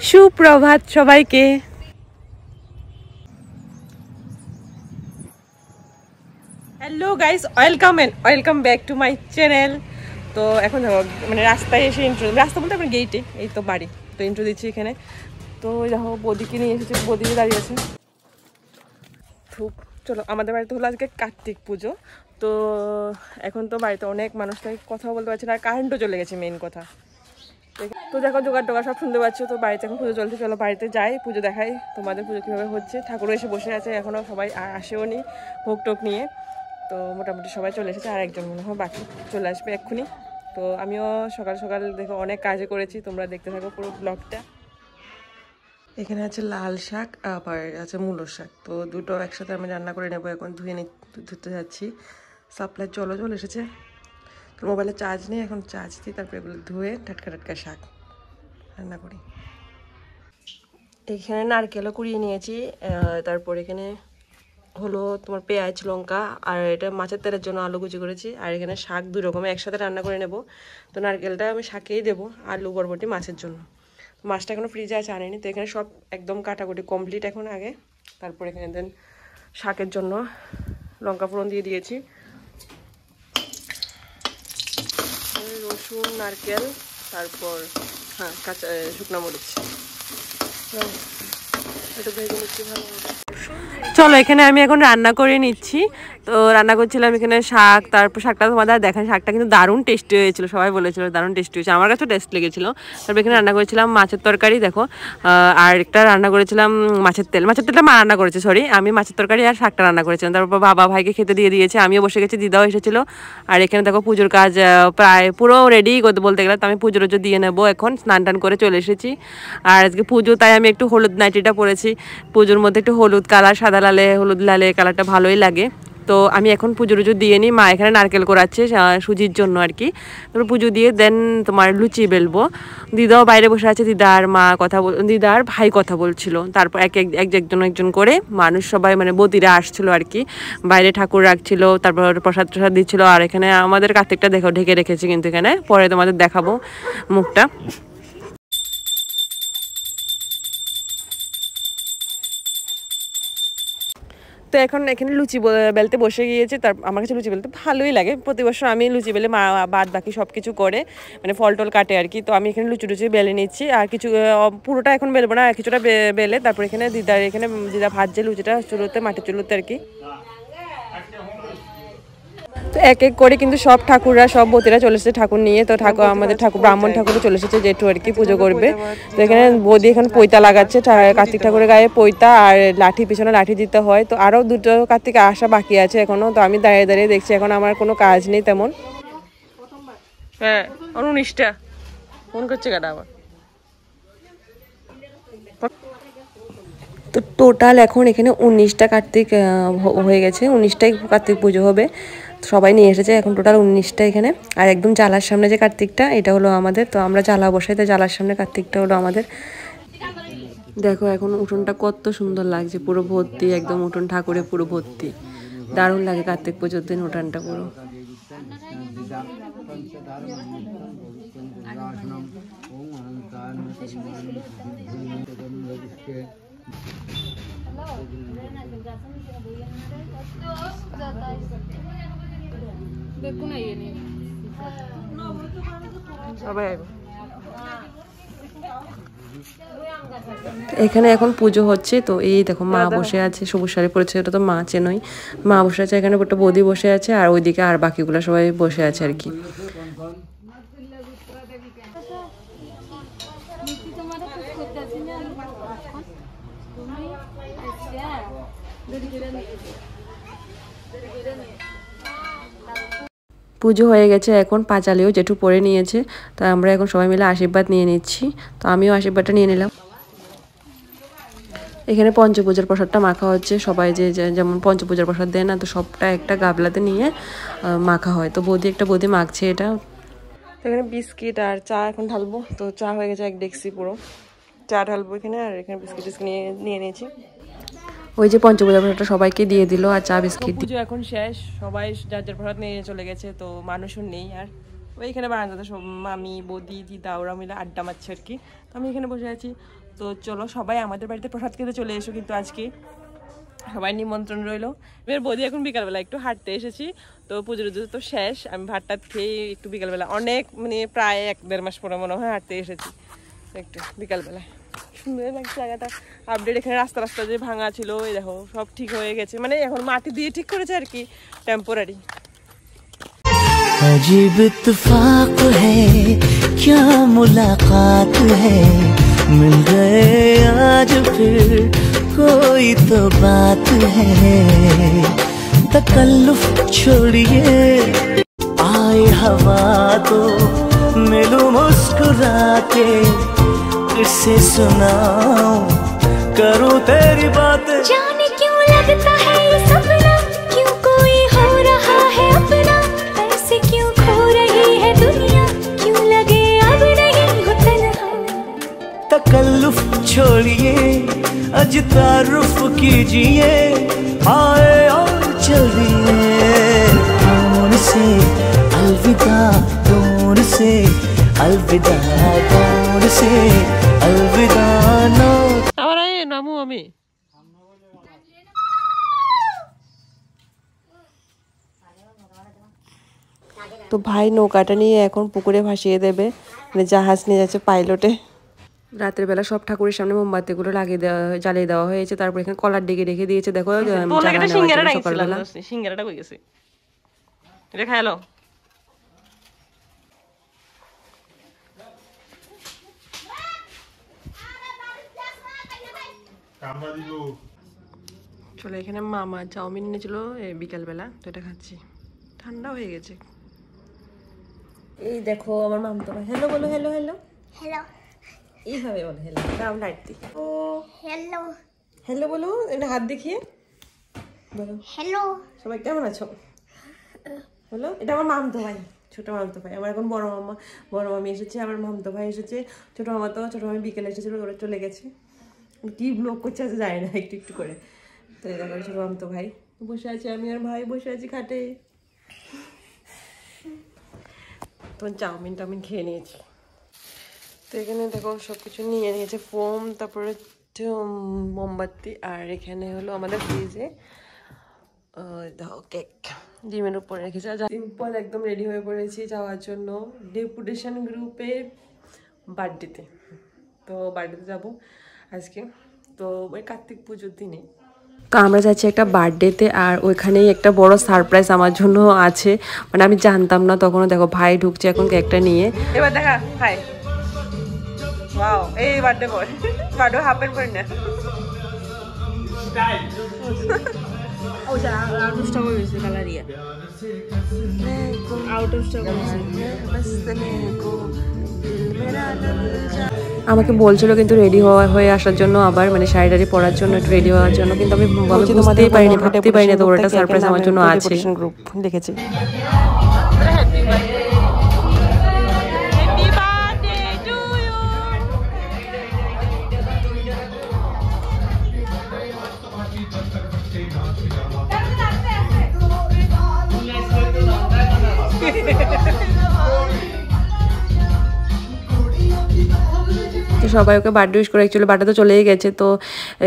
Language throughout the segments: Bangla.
সুপ্রভাত সবাইকে। Hello guys, welcome back to my channel. তো এখন মানে রাস্তায় এসে রাস্তা বলতে আপনার গেটে, এই তো বাড়ি, তো ইন্ট্রো দিচ্ছি এখানে। তো দেখো বৌদিকে নিয়ে এসেছি, বৌদি দাঁড়িয়ে আছে। চলো, আমাদের বাড়িতে হলো আজকে কার্তিক পুজো। তো এখন তো বাড়িতে অনেক মানুষ, তাই কথা বলতে পারছি না, আর কারেন্টও চলে গেছে মেইন কথা। তো দেখো জোগাড় টোগাড় সব শুনতে পাচ্ছ। তো বাড়িতে এখন পুজো চলছে, চলো বাড়িতে যাই, পুজো দেখাই তোমাদের পুজো কীভাবে হচ্ছে। ঠাকুরও এসে বসে আছে, এখনও সবাই আসেও নি ভোগ টোক নিয়ে। তো মোটামুটি সবাই চলে এসেছে, আর একজন মনে হয় বাকি চলে আসবে এক্ষুনি। তো আমিও সকাল সকাল দেখো অনেক কাজে করেছি, তোমরা দেখতে থাকো পুরো ব্লগটা। এখানে আছে লাল শাক, আবার আছে মূলো শাক, তো দুটো একসাথে আমি রান্না করে নেবো। এখন ধুতে যাচ্ছি। সাপ্লাই চলে এসেছে। তো মোবাইলে চার্জ নেই, এখন চার্জ দিই, তারপরে এগুলো ধুয়ে টাটকা শাক রান্না করি। এখানে নারকেলও কুড়িয়ে নিয়েছি, তারপর এখানে হলো তোমার পেঁয়াজ লঙ্কা, আর এটা মাছের তেলের জন্য আলু কুচি করেছি, আর এখানে শাক দুই রকমের একসাথে রান্না করে নেব। তো নারকেলটা আমি শাকেই দেবো, আলু বরবটি মাছের জন্য। তো মাছটা এখনও ফ্রিজে আছে, আনিনি। তো এখানে সব একদম কাটাকুটি কমপ্লিট এখন আগে। তারপর এখানে দেন শাকের জন্য লঙ্কা ফোড়ন দিয়ে দিয়েছি, রসুন নারকেল, তারপর কাঁচা শুকনো মরিচ। এটা ভেজে নিচ্ছি ভালোভাবে। চলো, এখানে আমি এখন রান্না করে নিচ্ছি। তো রান্না করছিলাম এখানে শাক, তারপর শাকটা তোমাদের দেখেন, শাকটা কিন্তু দারুণ টেস্টি হয়েছিল, সবাই বলেছিল দারুণ টেস্টি হয়েছে, আমার কাছেও টেস্ট লেগেছিলো। তারপর এখানে রান্না করেছিলাম মাছের তরকারি, দেখো, আর একটা রান্না করেছিলাম মাছের তেলটা মা রান্না করেছে, সরি, আমি মাছের তরকারি আর শাকটা রান্না করেছিলাম। তারপর বাবা ভাইকে খেতে দিয়ে দিয়েছে, আমিও বসে গেছি, দিদাও এসেছিলো। আর এখানে দেখো পুজোর কাজ প্রায় পুরো রেডি বলতে গেলে। তো আমি পুজো দিয়ে নেবো, এখন স্নান টান করে চলে এসেছি। আর আজকে পুজো, তাই আমি একটু হলুদ নাইটিটা পরেছি। পুজোর মধ্যে একটু হলুদ কালার, সাদা লালে হলুদ লালে কালারটা ভালোই লাগে। তো আমি এখন পুজো দিয়ে নিই। মা এখানে নারকেল কোরাচ্ছে সুজির জন্য আর কি। তারপর পুজো দিয়ে দেন তোমার লুচি বেলবো। দিদাও বাইরে বসে আছে, দিদা আর ভাই কথা বলছিল। তারপর একজন করে মানুষ সবাই মানে বৌদিরা আসছিল আর কি, বাইরে ঠাকুর রাখছিল, তারপর প্রসাদ দিচ্ছিল। আর এখানে আমাদের কার্তিকটা দেখো ঢেকে রেখেছি, কিন্তু এখানে পরে তোমাদের দেখাবো মুখটা। তো এখন এখানে লুচি বেলতে বসে গিয়েছে। আমার কাছে লুচি বেলতে ভালোই লাগে, প্রতি বছর আমি লুচি বেলে, মা বাদ বাকি সব কিছু করে, মানে ফল টল কাটে আর কি। তো আমি এখানে লুচি বেলে নিচ্ছি, আর কিছু পুরোটা এখন বেলবো না, কিছুটা বেলে তারপর এখানে দিদা ভাজছে লুচিটা চুলোতে, মাটির চুলোতে আর কি। তো এক করে কিন্তু সব ঠাকুররা, সব বতিরা চলে এসেছে ঠাকুর নিয়ে। তো আমাদের ব্রাহ্মণ ঠাকুরও চলে এসেছে, যেটু আর কি পুজো করবে। তো এখানে বৌদি এখন পৈতা লাগাচ্ছে, কার্তিক ঠাকুরের গায়ে পৈতা আর লাঠি, পিছনে লাঠি দিতে হয়। তো আরও দুটো কার্তিক আসা বাকি আছে এখনো। তো আমি দাঁড়িয়ে দেখছি, এখন আমার কোনো কাজ নেই তেমন। হ্যাঁ, 19টা ফোন করছে কাটা আবার। তো টোটাল এখন এখানে 19টা কার্তিক হয়ে গেছে, 19টাই কার্তিক পুজো হবে। সবাই নিয়ে এসেছে এখন টোটাল 19টা এখানে। আর একদম জালার সামনে যে কার্তিকটা, এটা হলো আমাদের। তো আমরা জ্বালা বসাই, তো জালার সামনে কার্তিকটা হলো আমাদের। দেখো এখন উঠোনটা কত সুন্দর লাগছে, পুরো ভর্তি, একদম উঠোন ঠাকুরে পুরো ভর্তি, দারুণ লাগে কার্তিক পুজোর দিন উঠোনটা পুরো। এখানে এখন পুজো হচ্ছে। তো এই দেখো মা বসে আছে, সবুজ শাড়ি পরেছে, ওটা তো মা চেনই, মা বসে আছে এখানে, একটা বৌদি বসে আছে, আর ওইদিকে আর বাকিগুলো সবাই বসে আছে আর কি। পুজো হয়ে গেছে, এখন পাঁচালিও জেঠু পরে নিয়েছে। তো আমরা এখন সবাই মিলে আশীর্বাদ নিয়ে নিচ্ছি। তো আমিও আশীর্বাদটা নিয়ে নিলাম। এখানে পঞ্চপূজার প্রসাদটা মাখা হচ্ছে, সবাই যেমন পঞ্চপূজার প্রসাদ দেয় না, তো সবটা একটা গাবলাতে নিয়ে মাখা হয়। তো বৌদি মাখছে এটা। এখানে বিস্কিট আর চা এখন ঢালবো। তো চা হয়ে গেছে এক ডেক্সি পুরো, চা ঢালবো এখানে। আর এখানে বিস্কিট নিয়ে নিয়েছি। ওই যে পঞ্চপূজার প্রসাদটা সবাইকে দিয়ে দিল, আর চা বিস্কিট। পুজো এখন শেষ, সবাই যার যার প্রসাদ নিয়ে চলে গেছে। তো মানুষও নেই আর। ওইখানে বারান্দাতে সব মামি বৌদি দিদা ওরা মিলে আড্ডা মারছে আর কি। তো আমি এখানে বসে আছি। তো চলো সবাই আমাদের বাড়িতে প্রসাদ খেতে চলে এসো কিন্তু আজকে সবাই নিমন্ত্রণ রইলো। এবার বৌদি এখন বিকালবেলা একটু হাঁটতে এসেছি, তো পুজোর তো শেষ, আমি ভাতটা খেয়ে একটু বিকালবেলা অনেক মানে প্রায় 1-1.5 মাস পরে মনে হয় হাঁটতে এসেছি একটু বিকালবেলায়। সুন্দর লাগছে জায়গাটা, আপডেট। এখানে রাস্তা রাস্তা যে ভাঙা ছিল এই দেখো সব ঠিক হয়ে গেছে, মানে এখন মাটি দিয়ে ঠিক করেছে আর কি, টেম্পোরারি। अजीब इत्तेफाक है क्या मुलाकात है मिल गए आज फिर कोई तो बात है तकल्लुफ छोड़िए आए हवा तो मिलूं मुस्कुरा के किससे सुनाऊं करूं तेरी बात जाने क्यों लगता है ये सपना क्यों कोई हो रहा है अपना ऐसे क्यों खो रही है दुनिया क्यों लगे अब नहीं हो तन्हा तकल्लुफ छोड़िए अज तारुफ कीजिए आए और चलिए दूर से अलविदा दूर से अलविदा दूर से अलविदा नो আরে নামু আমি তো ভাই নৌকাটা নিয়ে এখন পুকুরে ভাসিয়ে দেবে, মানে জাহাজ নিয়ে যাচ্ছে পাইলটে। রাতের বেলা সব ঠাকুরের সামনে মোমবাতিগুলো লাগিয়ে দেওয়া জ্বালিয়ে দেওয়া হয়েছে, তারপর এখানে কলার ডেকে রেখে দিয়েছে। দেখো সকালবেলা সিঙ্গারাটা কই গেছে, এটা খাইলো। চলো এখানে মামা চাউমিন এনেছিল বিকালবেলা, তো এটা খাচ্ছি, ঠান্ডা হয়ে গেছে। এই দেখো আমার মামতো ভাই, হ্যালো বলো, হ্যালো হ্যালো हेलो এইভাবে বলো হ্যালো, নাম লাইট দি ও हेलो হ্যালো বলো, এটা হাত দেখিয়ে বলো हेलो সবাই কেমন আছো বলো। এটা আমার মামতো ভাই, ছোট মামতো ভাই। আমার এখন বড় মামা বড় মামি এসেছে, আমার মামতো ভাই এসেছে, ছোট মামা তো ছোট মামি বিকেলে এসেছিল, ওরা চলে গেছে। কি ব্লগ করছে আছে যায় না, একটু একটু করে। তো এই দেখো ছোট মামতো ভাই বসে আছে, আমি আর ভাই বসে আছি খাটে। তখন চাউমিন টাউমিন খেয়ে নিয়েছি। তো এখানে দেখো সব কিছু নিয়ে নিয়েছে, ফোম, তারপরে মোমবাতি, আর এখানে হলো আমাদের ফ্রিজে দেখো কেক ডিমের উপরে রেখেছে। সিম্পল একদম রেডি হয়ে পড়েছি যাওয়ার জন্য ডেপুটেশন গ্রুপের বার্থডেতে। তো বার্থডেতে যাবো আজকে, তো ওই কার্তিক পুজোর দিনে। তো আমরা যাচ্ছি একটা বার্থডেতে, আর ওইখানেই একটা বড় সারপ্রাইজ আমার জন্য আছে, মানে আমি জানতাম না তখনও। দেখো ভাই ঢুকছে এখন কেকটা নিয়ে। এবার দেখা ভাই, ওয়াও এই বার্থডে বয় বার্থডে হ্যাপেন করে না ও যা আউট অফ স্টক হয়েছে কালারিয়া আউট অফ স্টক হয়েছে। আমাকে বলছিল কিন্তু রেডি হয়ে আসার জন্য, আবার মানে শাড়ি টাড়ি পরার জন্য, একটু রেডি হওয়ার জন্য, কিন্তু আমি বুঝতেই পারিনি, ভাবতে পারিনি তো ওটা সারপ্রাইজ আমার জন্য আছে। গ্রুপ দেখেছি। তো সবাই ওকে বার্থডে উইশ করে, অ্যাকচুয়ালি বার্থডে তো চলেই গেছে। তো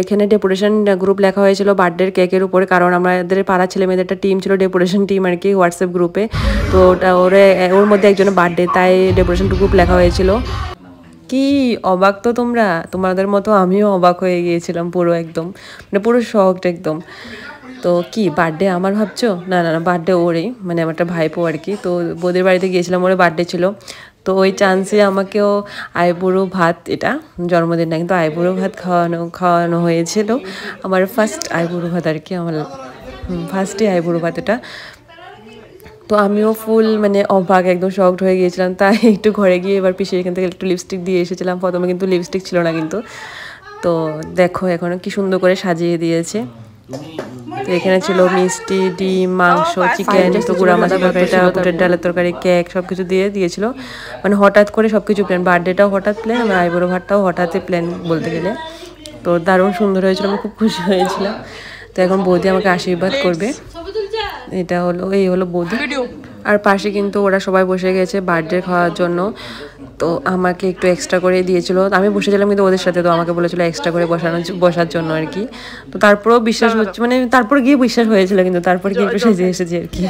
এখানে ডেপুটেশন গ্রুপ লেখা হয়েছিল বার্থডের কেকের উপরে, কারণ আমাদের পাড়া ছেলে মেয়েদের একটা টিম ছিল, ডেপুটেশন টিম আর কি, হোয়াটসঅ্যাপ গ্রুপে। তো ওটা ওর মধ্যে একজনের বার্থডে, তাই ডেপুটেশন গ্রুপ লেখা হয়েছিল। কি অবাক তো তোমরা, তোমাদের মতো আমিও অবাক হয়ে গিয়েছিলাম পুরো একদম, মানে পুরো শকড একদম। তো কি বার্থডে আমার ভাবছো? না না না, বার্থডে ওরই, মানে আমার একটা ভাইপো আর কি। তো বোদের বাড়িতে গিয়েছিলাম, ওর বার্থডে ছিল। তো ওই চান্সে আমাকেও আইবুড়ো ভাত, এটা জন্মদিন না কিন্তু আইবুড়ো ভাত খাওয়ানো হয়েছিল। আমার ফার্স্ট আইবুড়ো ভাত আর কি, আমার ফার্স্টে আইবুড়ো ভাত এটা। তো আমিও ফুল মানে অবাক, একদম শকড হয়ে গিয়েছিলাম। তাই একটু ঘরে গিয়ে এবার পিছিয়ে এখান থেকে একটু লিপস্টিক দিয়ে এসেছিলাম। প্রথমে কিন্তু লিপস্টিক ছিল না কিন্তু। তো দেখো এখন কি সুন্দর করে সাজিয়ে দিয়েছে। তো এখানে ছিল মিষ্টি, ডিম, মাংস, চিকেন, তো গুঁড়া মাছের তরকারিটা, বুটের ডালের তরকারি, কেক সব কিছু দিয়েছিল। মানে হঠাৎ করে সব কিছু প্ল্যান, বার্থডেটাও হঠাৎ প্ল্যান, আমার আইবুড়ো ভাতটাও হঠাৎই প্ল্যান বলতে গেলে। তো দারুণ সুন্দর হয়েছিল, আমি খুব খুশি হয়েছিলাম। তো এখন বৌদি আমাকে আশীর্বাদ করবে, এটা হলো এই হলো বৌদি। আর পাশে কিন্তু ওরা সবাই বসে গেছে বার্থডে খাওয়ার জন্য। তো আমাকে একটু এক্সট্রা করে দিয়েছিল, আমি বসেছিলাম কিন্তু ওদের সাথে, তো আমাকে বলেছিল এক্সট্রা করে বসার জন্য আর কি। তো তারপরেও বিশ্বাস হচ্ছে, মানে তারপর গিয়ে বিশ্বাস হয়েছিল, কিন্তু তারপর গিয়ে একটু সেজে এসেছি আর কি।